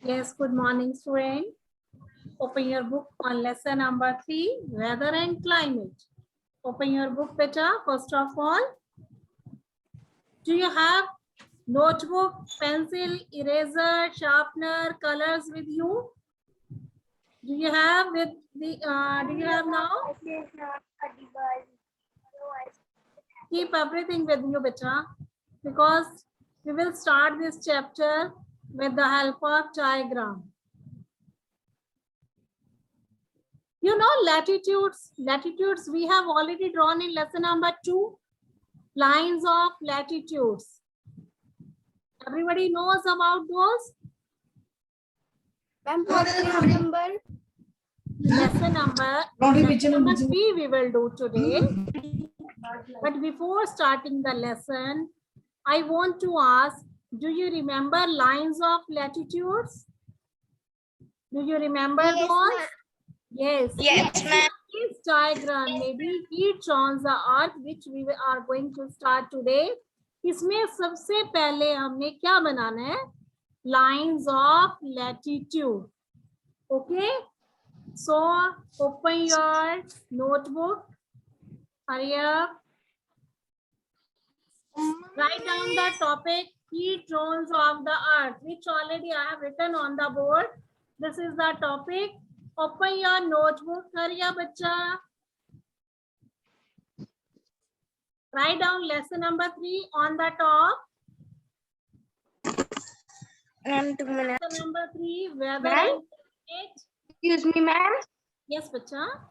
Yes, good morning, student. Open your book on lesson number 3, weather and climate. Open your book, beta. First of all, do you have notebook, pencil, eraser, sharpener, colors with you? Do you have with the? Do you have now? Keep everything with you, beta, because we will start this chapter with the help of diagram. You know, latitudes we have already drawn in lesson number 2, lines of latitudes. Everybody knows about those? Lesson number 3 we will do today. But before starting the lesson, I want to ask, do you remember lines of latitudes? Do you remember those? Yes. Yes, ma'am. This diagram maybe heat on the earth which we are going to start today. इसमें सबसे पहले हमने क्या बनाना है? Lines of latitude. Okay. So open your notebook. Hurry up. Write down the topic heat zones of the earth, which already I have written on the board. This is the topic. Open your notebook. Hurry up, bacha. Write down lesson number 3 on the top. Lesson number 3, weather and climate. Excuse me, ma'am. Yes, bacha.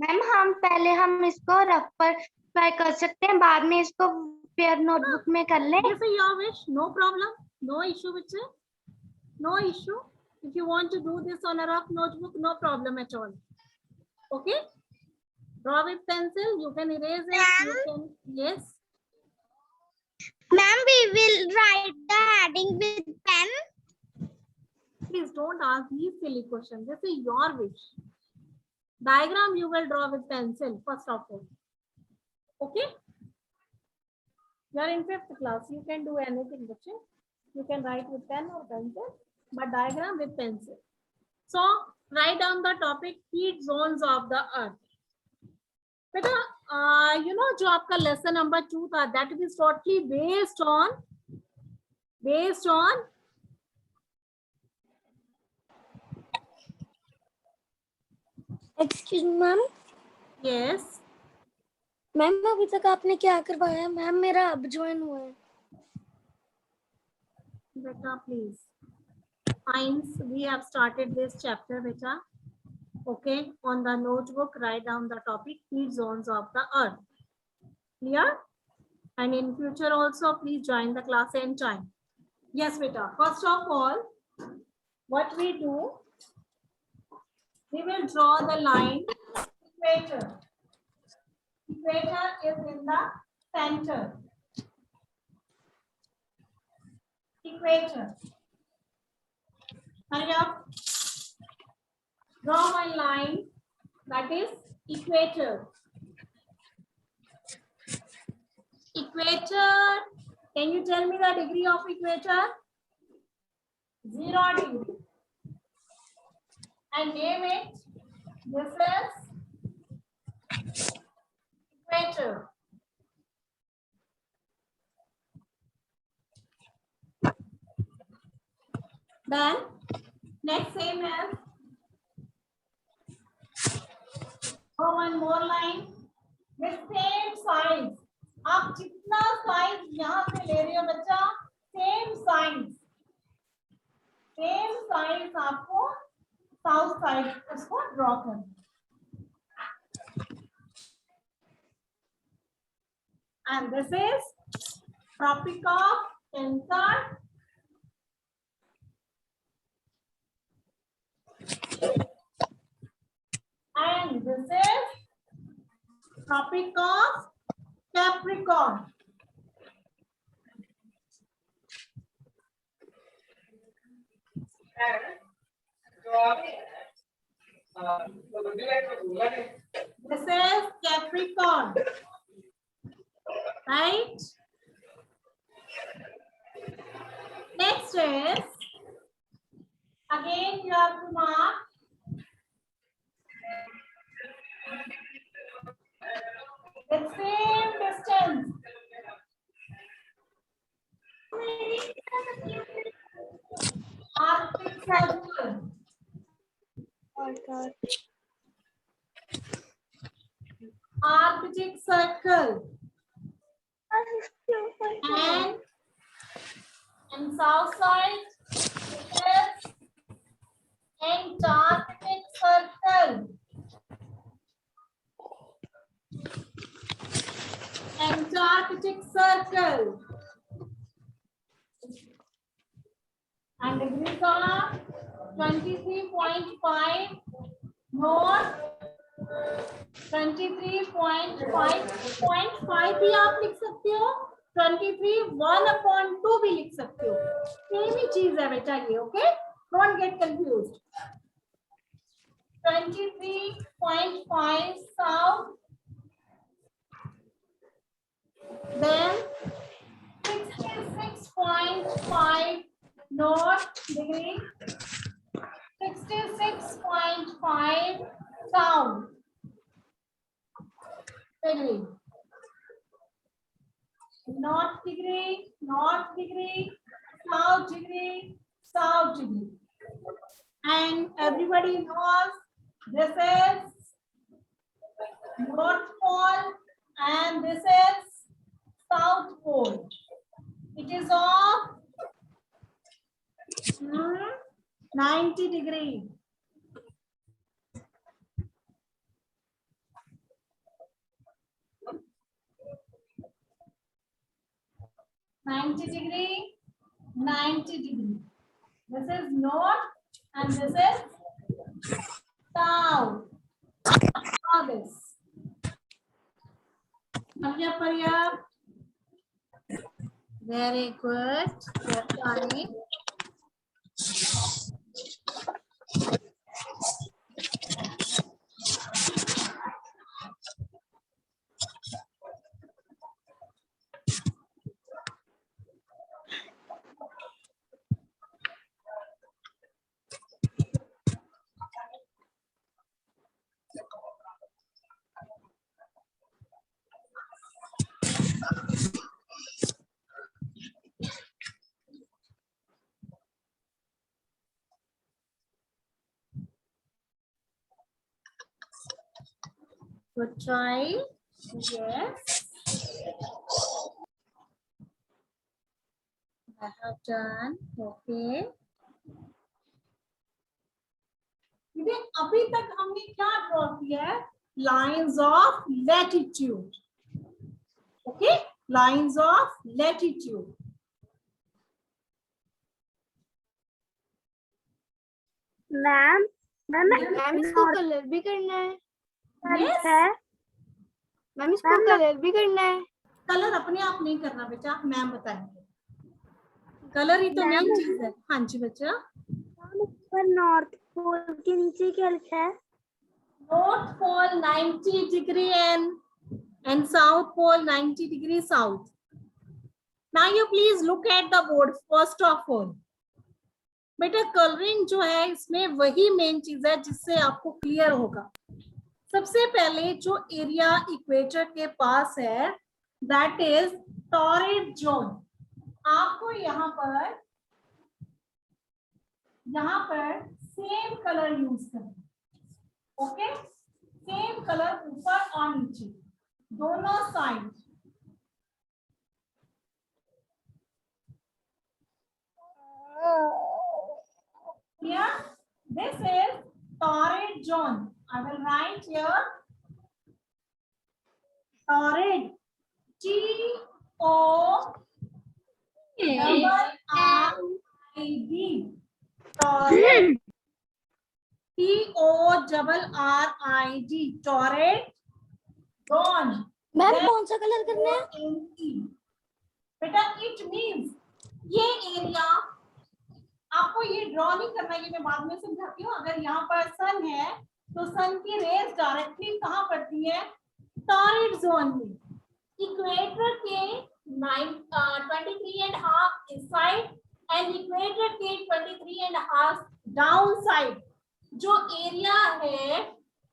Ma'am हम इसको rough पर try कर सकते हैं, बाद में इसको pair notebook में कर लें. This is your wish. No problem. No issue, bacha. No issue. If you want to do this on a rough notebook, no problem at all. Okay. Draw with pencil. You can erase it. You can, yes. Ma'am, we will write the heading with pen. Please don't ask these silly questions. This is your wish. Diagram you will draw with pencil first of all. Okay. You are in 5th class. You can do anything, bache. You can write with pen or pencil, but diagram with pencil. So write down the topic heat zones of the earth. बेटा you know जो आपका lesson number 2 था, that is totally based on Excuse me, ma'am. yes. Ma'am अभी तक आपने क्या करवाया? Ma'am मेरा अब ज्वाइन हुआ है. Beta, please. Science, we have started this chapter, beta. Okay, on the notebook, write down the topic heat zones of the earth. Clear? And in future also, please join the class in time. Yes, beta. First of all, what we do, we will draw the line equator. Equator is in the center. Equator. Hurry up. Draw one line that is equator. Equator. Can you tell me the degree of equator? 0 degree. And name it. This is equator. Then next same as one more line with same size. आप जितना size यहाँ से ले रहे हो बच्चा, same size आपको south side उसको ड्रॉ करना. And this is Tropic of Cancer. And this is Tropic of Capricorn. This is Capricorn. Right? Next is here to mark. The same distance. Arctic circle. Arctic circle. And south side is Antarctic circle. Antarctic circle. And degrees are 23.5 north, 23.5 भी आप लिख सकते हो, 23 1/2 भी लिख सकते हो, same ही चीज है बेटा ये. Okay, don't get confused. 23.5 south, then 66.5 north degree, 66.5 south degree, north degree, south degree, and everybody knows this is North Pole and this is South Pole. It is of 90 degree. Ninety degree. This is north and this is south. How this? Parya. Very good. You're fine. Good try. Yes. I have done. Okay. अभी तक हमने क्या draw किया है? Lines of latitude. Okay, lines of latitude. Ma'am इसको colour भी करना है. Yes. मैम इसको कलर भी करना है. कलर अपने आप नहीं करना बेटा, मैम बताएंगे. कलर ही तो मेन चीज है. हाँ जी बच्चा. पर नॉर्थ पोल के नीचे क्या लिखा है? North Pole 90 degree and South Pole 90 degree south. Now you please look at the board first of all. बेटा कलरिंग जो है इसमें वही मेन चीज है जिससे आपको क्लियर होगा. सबसे पहले जो एरिया इक्वेटर के पास है दैट इज टॉरेड जोन. आपको यहाँ पर सेम कलर यूज करना. ओके, सेम कलर ऊपर और नीचे दोनों side. Here, this is torrid zone. I will write here torrid. T-O-R-R-I-D. Torrid. T-O-R-R-I-D. Torrid zone. Ma'am कौन सा कलर करना है? बेटा it means ये एरिया आपको ये ड्रॉ नहीं करना, ये मैं बाद में समझाती हूँ. अगर यहाँ पर सन है तो सन की रेज डायरेक्टली कहाँ पड़ती है? टॉरिड जोन में. इक्वेटर के 23.5 इस साइड एंड इक्वेटर के 23.5 डाउन साइड जो एरिया है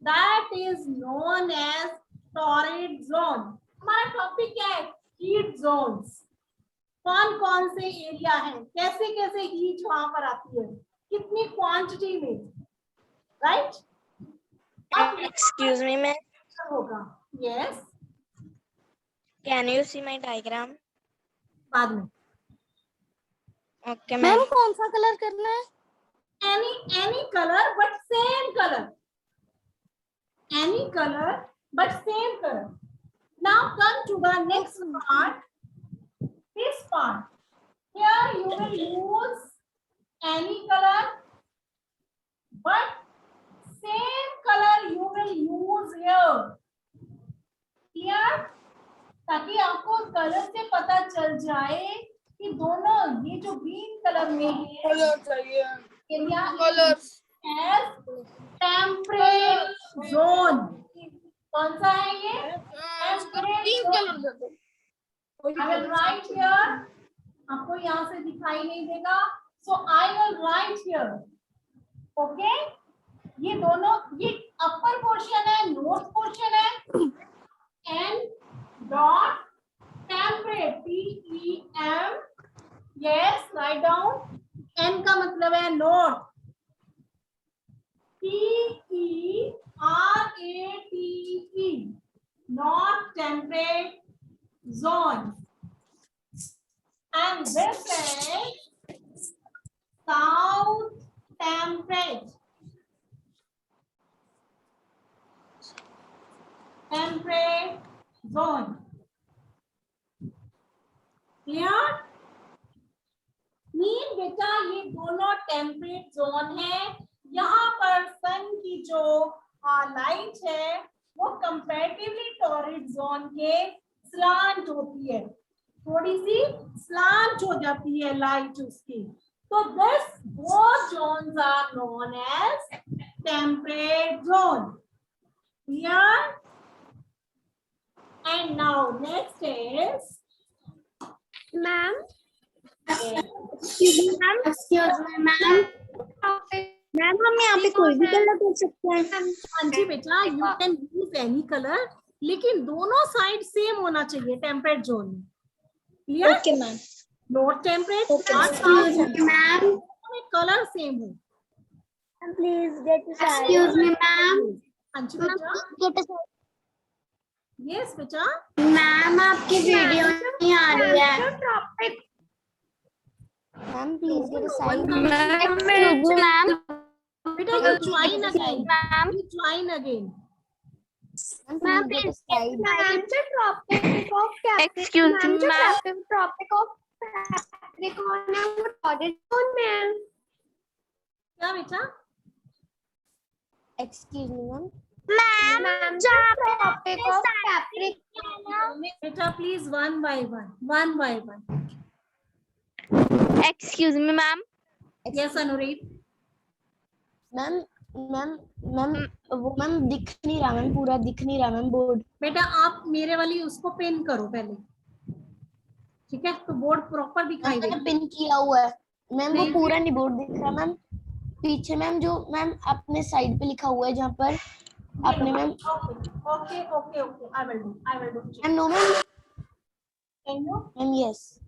that is known as torrid zone. हमारा टॉपिक क्या है? Heat zones. कौन कौन से एरिया है, कैसे कैसे हीट वहां पर आती है, कितनी क्वांटिटी में, राइट? Excuse me, ma'am. होगा yes, Can you see my diagram? बाद में। Okay, ma'am ma'am. कौन सा कलर करना है? any color but same color, any color but same color. Now come to the next part, this part. Here you will use any color but same color you will use here. Clear? ताकि आपको colour से पता चल जाए कि दोनों ये जो ग्रीन कलर में है कलर चाहिए एरिया कलर टेम्परेट जोन। कौन सा है ये? ग्रीन कलर दे दो। I will write here. आपको यहाँ से दिखाई नहीं देगा, so I will write here. Okay? ये दोनों, ये अपर पोर्शन है, नोट पोर्शन है, N dot temperate, TEM. Yes, write down. N का मतलब है note, TERATE, not temperate zone. And this is south temperate. Temperate zone. Clear? Mean बेटा ये दोनों टेम्परेट जोन है। यहाँ पर सन की जो लाइट है वो कंपैरेटिवली टॉरिड जोन के स्लांट होती है, थोड़ी सी स्लांट हो जाती है लाइट उसकी। तो this both zones are known as temperate zone. Clear? And now next is ma'am excuse me ma'am, ma'am हम यहाँ पे कोई भी कलर कर सकते हैं? हाँ जी बेटा, you can use any colour, लेकिन दोनों साइड सेम होना चाहिए टेम्परेट जोन में। Clear? Okay ma'am. Note temperate ma'am colour same हो। Please get excuse me ma'am, हाँ जी बेटा, गेट यस बेटा। मैम आपकी वीडियो नहीं आ रही है। Ma'am please get side. Ma'am बेटा you join again, ma'am you join again. Ma'am please ma'am topic of Excuse me, ma'am. Topic of Capricorn है टॉरिड जोन मैम। क्या बेटा? Excuse me ma'am, ma'am topic of Capricorn. बेटा please one by one. Excuse me, ma'am. Yes Anureet. Ma'am ma'am ma'am वो ma'am दिख नहीं रहा ma'am, पूरा दिख नहीं रहा मैम बोर्ड। बेटा आप मेरे वाली उसको पिन करो पहले, ठीक है? तो बोर्ड प्रॉपर दिखाई मैंने देगा। पिन किया हुआ है मैम, वो नहीं, पूरा नहीं बोर्ड दिख रहा मैम। पीछे मैम जो मैम अपने साइड पे लिखा हुआ है जहाँ पर आपने ma'am. Okay okay okay, I will do. Ma'am no ma'am, can you? Ma'am yes.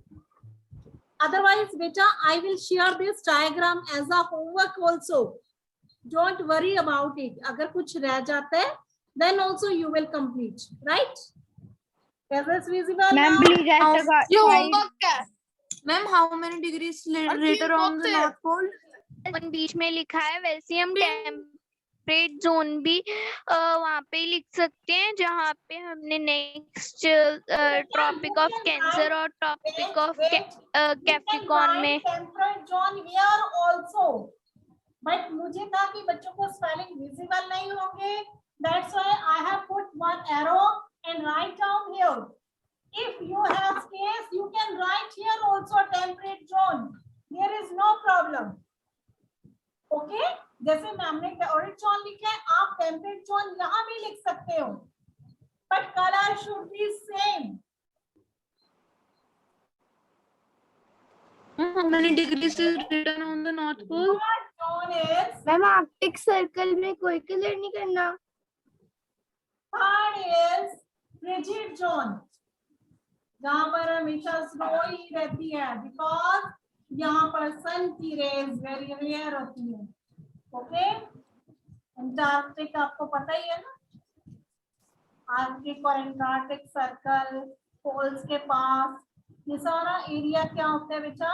Otherwise, beta, I will share this diagram as a homework also. Don't worry about it. अगर कुछ रह जाता है, then also you will complete, right? Is this visible now? please ये homework क्या है? Ma'am how many degrees letter on the North Pole? बीच में लिखा है, वैसे हम टेम्परेट जोन भी वहाँ पे लिख सकते हैं जहाँ पे हमने नेक्स्ट ट्रॉपिक ऑफ कैंसर और ट्रॉपिक ऑफ कैप्रिकॉर्न में। Temperate zone here also, but मुझे था कि बच्चों को स्पेलिंग विजिबल नहीं होंगे, that's why I have put one arrow and write down here. If you have space you can write here also temperate zone, there is no problem. Okay, जैसे ma'am ने torrid zone लिखा है, आप temperate zone यहाँ भी लिख सकते हो, but colour should be same. How many degrees is written on the North Pole? Not zone is. Ma'am Arctic circle में कोई कलर नहीं करना. Third is frigid zone. जहाँ पर हमेशा स्नो ही रहती है, बिकॉज यहाँ पर सन की रेज वेरी रेयर होती है. ओके, अंटार्कटिक आपको पता ही है ना, आर्कटिक और अंटार्कटिक सर्कल, पोल्स के पास ये सारा एरिया क्या होता है बेटा,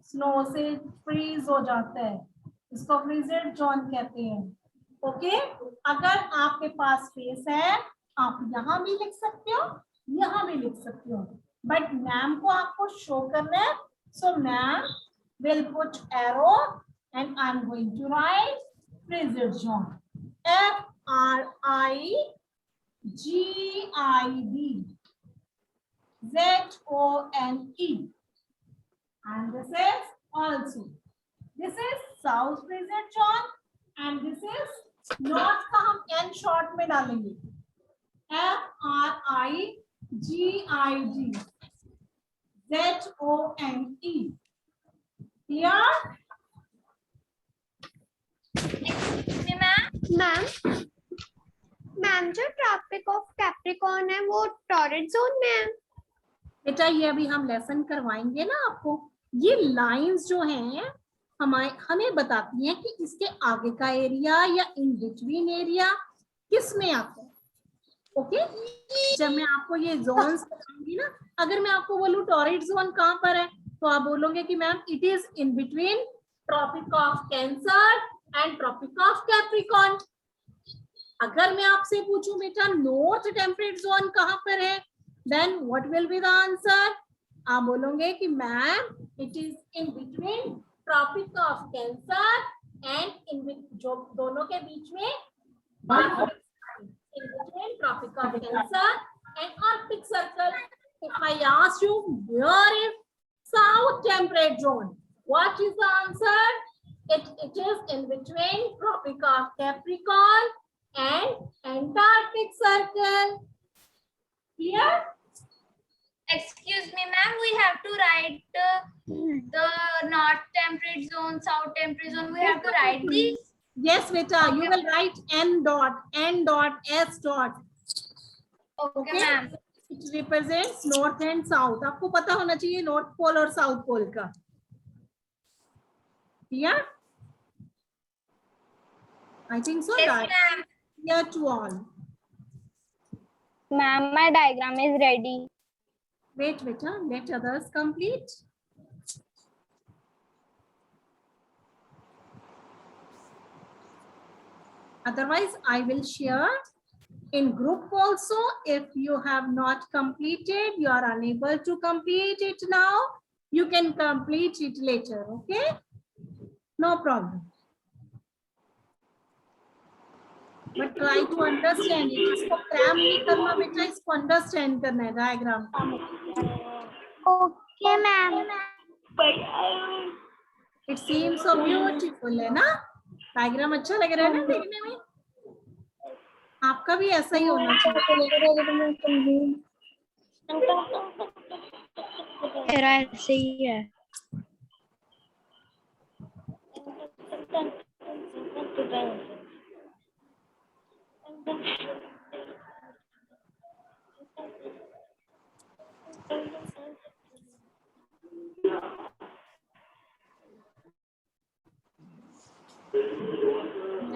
स्नो से फ्रीज हो जाता है, इसको फ्रीजेड जोन कहते हैं. ओके, अगर आपके पास स्पेस है आप यहाँ भी लिख सकते हो, यहाँ भी लिख सकते हो, बट मैम को आपको शो करना है, so ma'am will put arrow and I'm going to write frigid zone. FRIGID ZONE. And this is also. This is south frigid zone and this is north का हम n short में डालेंगे. FRIGID ZONE. Clear? Ma'am जो tropic of Capricorn है वो torrid zone में है. बेटा ये अभी हम लेसन करवाएंगे ना आपको. ये लाइंस जो हैं हमें बताती हैं कि इसके आगे का एरिया या इन बिटवीन एरिया किस में आता है. ओके, जब मैं आपको ये जोन्स बताऊंगी ना, अगर मैं आपको बोलूं टॉरेट जोन कहाँ पर है, तो आप बोलोगे कि ma'am it is in between Tropic of Cancer and Tropic of Capricorn. अगर मैं आपसे पूछूं बेटा नॉर्थ टेम्परेट जोन कहाँ पर है, then what will be the answer. आप बोलोगे कि ma'am it is in between Tropic of Cancer and in जो दोनों के बीच में in between tropic of cancer and arctic circle. If I ask you where is south temperate zone, what is the answer? It is in between tropic of capricorn and antarctic circle. Clear? Excuse me, ma'am, we have to write the north temperate zone, south temperate zone. We have to write these. Yes beta, you will write n dot s dot. Okay, ma'am. It represents north and south. आपको पता होना चाहिए north pole और south pole का. Yeah? I think so. Yes, Right? ma'am. Clear to all. Ma'am my diagram is ready. Wait, beta, let others complete. Otherwise, I will share in group also. If you have not completed, you are unable to complete it now, you can complete it later. Okay? No problem. But try to understand it. इसको cram नहीं करना बेटा, इसको understand करना है diagram. Okay ma'am. It seems so beautiful है ना? Diagram अच्छा लग रहा है ना देखने में. आपका भी ऐसा ही होना चाहिए. मेरा ऐसे ही है.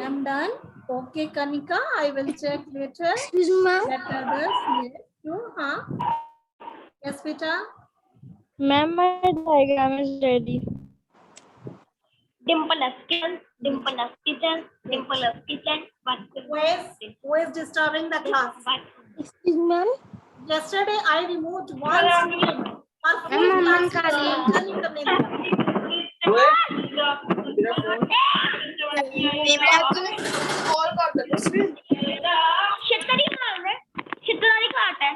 I'm done. Okay, Kanika, I will check later. Excuse me, ma'am. Let others. Yes, you, huh? Yes, beta. Ma'am, my diagram is ready. Dimple as kitchen, dimple as kitchen, dimple as kitchen. Who is disturbing the class? Excuse me, ma'am. Yesterday I removed one student. Our full Ma'am, class ma'am, is in the middle. शेतकरी खाणार शेतकरी खात आहे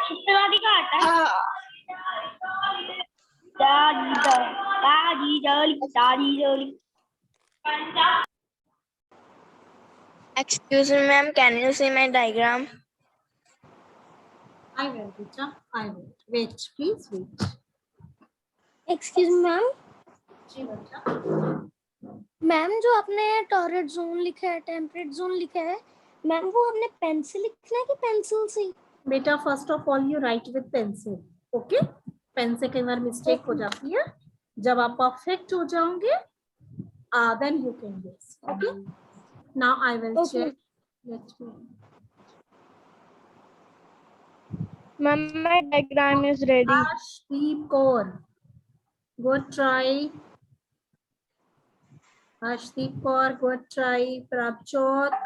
शेतकरी खात आहे Excuse me, ma'am. Can you see my diagram? I will, beta. I will. Wait, please wait. Excuse me ma'am, जी बच्चा, मैम जो आपने टॉरेट जोन लिखा है, टेम्परेट जोन लिखा है, मैम वो आपने पेन से लिखना है कि पेंसिल से? बेटा first of all you write with pencil, okay? Pen से कई बार मिस्टेक हो जाती है। जब आप परफेक्ट हो जाओगे then you can guess, okay? Now I will Okay. check. Let's go. Ma'am, my diagram is ready. Arshdeep Kaur, good try. Arshdeep Kaur, good try. Prabjot,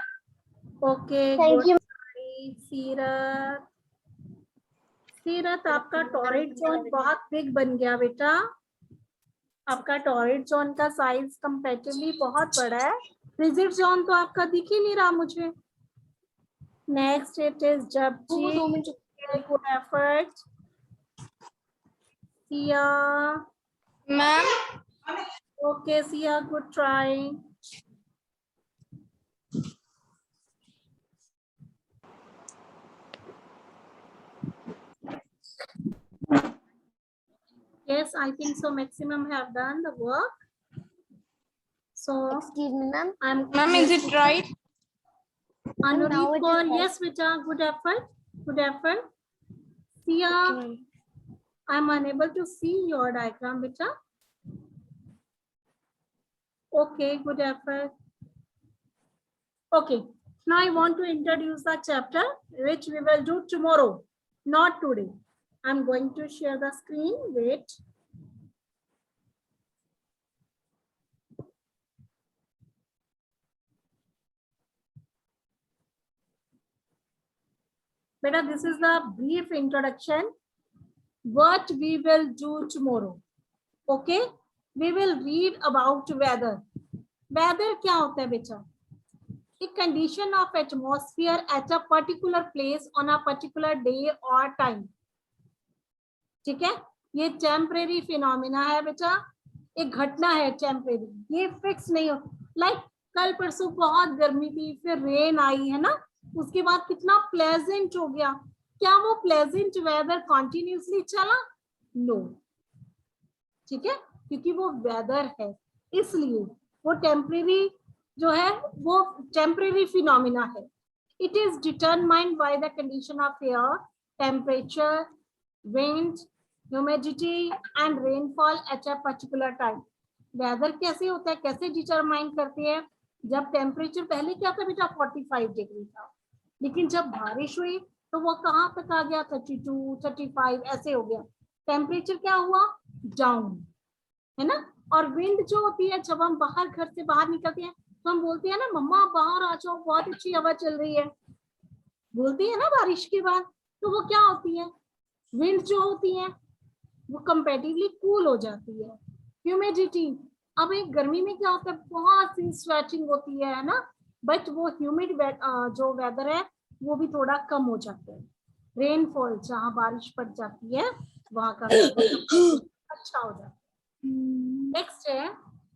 okay, Thank good you. try. Seerat, Seerat, आपका torrid zone बहुत big बन गया बेटा। आपका torrid zone का size comparatively बहुत बड़ा है। रिजिड जोन तो आपका दिख ही नहीं रहा मुझे। Next it is Japji, good effort. Siya, ma'am okay Siya, good try. Yes, I think so. Maximum have done the work. So Excuse me ma'am, ma'am is it right? now Anudeep it is Kaur, right. yes beta, good effort, good effort. Sia, I'm unable to see your diagram beta. Okay, good effort. Okay, now I want to introduce the chapter which we will do tomorrow, not today. I'm going to share the screen. Wait. Beta, this is the brief introduction. What we will do tomorrow. Okay, we will read about weather. Weather क्या होता है बेटा? A condition of atmosphere at a particular place on a particular day or time. ठीक है, ये temporary phenomena है बेटा, एक घटना है टेम्परेरी, ये फिक्स नहीं हो। लाइक कल परसों बहुत गर्मी थी, फिर रेन आई है ना, उसके बाद कितना प्लेजेंट हो गया। क्या वो प्लेजेंट वेदर कॉन्टिन्यूसली चला? नो, ठीक है, क्योंकि वो वेदर है, इसलिए वो टेम्परेरी जो है वो टेम्परेरी फिनोमिना है। It is determined by the condition of air, temperature, wind, humidity and rainfall at a particular time. Weather कैसे होता है, कैसे डिटरमाइन करते हैं? जब टेम्परेचर पहले क्या था बेटा, 45 डिग्री था, लेकिन जब बारिश हुई तो वो कहाँ तक आ गया, 32, 35 ऐसे हो गया। टेम्परेचर क्या हुआ, डाउन, है ना। और विंड जो होती है, जब हम बाहर घर से बाहर निकलते हैं तो हम बोलते हैं ना, मम्मा बाहर आ जाओ, बहुत अच्छी हवा चल रही है, बोलती है ना बारिश के बाद। तो वो क्या होती है, विंड जो होती है वो कंपैरेटिवली कूल हो जाती है। ह्यूमिडिटी, अब एक गर्मी में क्या होता है, बहुत सी स्वेटिंग होती है ना, बट वो ह्यूमिड जो वेदर है वो भी थोड़ा कम हो जाता है। रेनफॉल, जहाँ बारिश पड़ जाती है वहां का अच्छा हो जाता है। नेक्स्ट है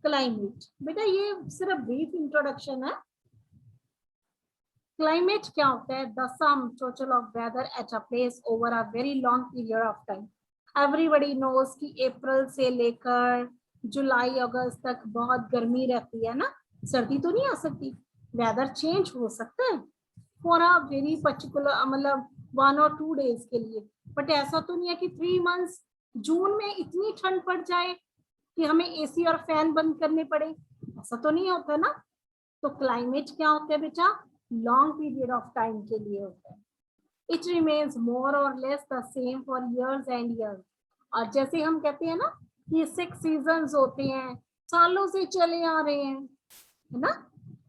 क्लाइमेट। बेटा ये सिर्फ ब्रीफ इंट्रोडक्शन है। क्लाइमेट क्या होता है, the sum total of weather at a place over a very long period of time. Everybody knows कि अप्रैल से लेकर जुलाई अगस्त तक बहुत गर्मी रहती है ना, सर्दी तो नहीं आ सकती, वेदर चेंज हो सकता है फॉर अ वेरी पर्टिकुलर, मतलब 1 और 2 डेज के लिए, बट ऐसा तो नहीं है कि 3 मंथ्स जून में इतनी ठंड पड़ जाए कि हमें एसी और फैन बंद करने पड़े, ऐसा तो नहीं होता ना। तो क्लाइमेट क्या होता है बेटा, लॉन्ग पीरियड ऑफ टाइम के लिए होता है। इट रिमेन्स मोर और less the same for years and years. और जैसे हम कहते हैं ना कि 6 सीजन्स होते हैं, सालों से चले आ रहे हैं, है ना,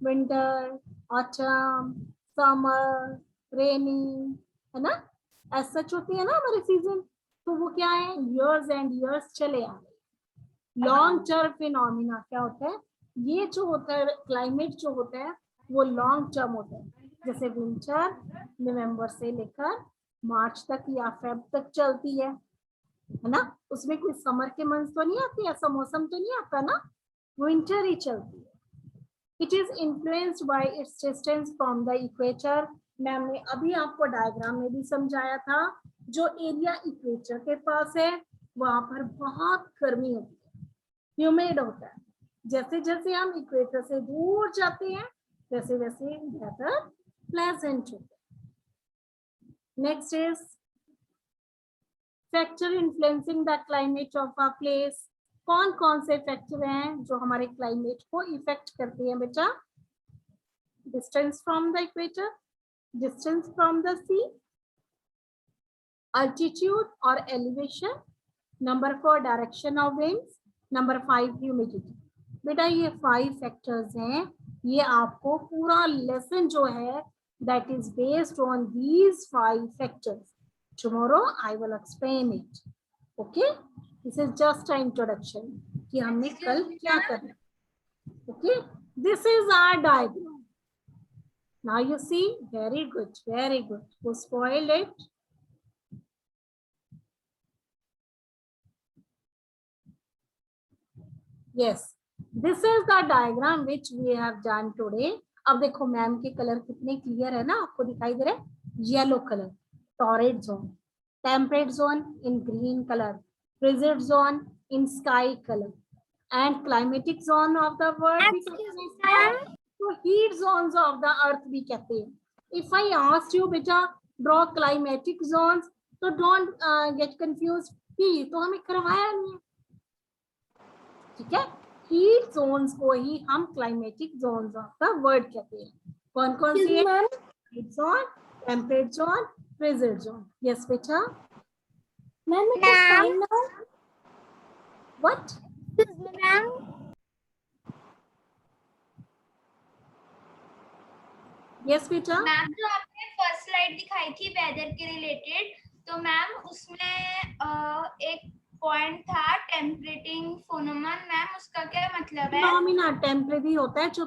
विंटर, ऑटम, समर, रेनी, है ना, ऐसा होती है ना हमारे सीजन। तो वो क्या है, ईयर्स एंड ईयर्स चले आ रहे हैं। लॉन्ग टर्म फिनोमिना क्या होता है, ये जो होता है क्लाइमेट जो होता है वो लॉन्ग टर्म होता है। जैसे विंटर नवंबर से लेकर मार्च तक या फेब तक चलती है ना, उसमें कोई समर के मंथ तो नहीं आते, ऐसा मौसम तो नहीं आता ना, विंटर ही चलती है। It is influenced by it's distance from the equator. Ma'am ने अभी आपको डायग्राम में भी समझाया था, जो एरिया इक्वेटर के पास है वहां पर बहुत गर्मी होती है, ह्यूमिड होता है। जैसे जैसे हम इक्वेटर से दूर जाते हैं वैसे वैसे वेदर प्लेजेंट होता है। Next is factor influencing the climate of a place. कौन कौन से फैक्टर हैं जो हमारे क्लाइमेट को इफेक्ट करते हैं बेटा? Distance from the equator, distance from the sea, altitude or elevation, number 4 direction of winds, number 5 humidity। बेटा ये 5 फैक्टर्स हैं, ये आपको पूरा लेसन जो है that is based on these 5 factors. Tomorrow I will explain it. Okay, this is just an introduction कि हमने कल क्या करना। Okay, this is our diagram. Now you see, very good, very good. Who spoiled it? Yes, this is the diagram which we have done today. अब देखो ma'am के colour कितने clear है ना, आपको दिखाई दे रहा है। Yellow colour torrid zone, temperate zone in green colour, frigid zone in sky colour, and climatic zone of the world तो heat zones of the earth भी कहते हैं। इफ आई आस्क यू बेटा ड्रॉ क्लाइमेटिक जोन्स, तो don't get confuse, ही तो हमें करवाया नहीं है, ठीक है। हीट जोन्स को ही हम climatic zones of the world कहते हैं। कौन कौन सी है? Heat zone, temperate zone, frigid zone. Yes बेटा। Ma'am it is fine now. What? Ma'am yes बेटा। मैम जो आपने फर्स्ट स्लाइड दिखाई थी वेदर के रिलेटेड, तो मैम उसमें एक पॉइंट था टेम्परेटिंग फोनोमन। मैम उसका क्या मतलब है? फिनोमिना टेम्परेरी होता है जो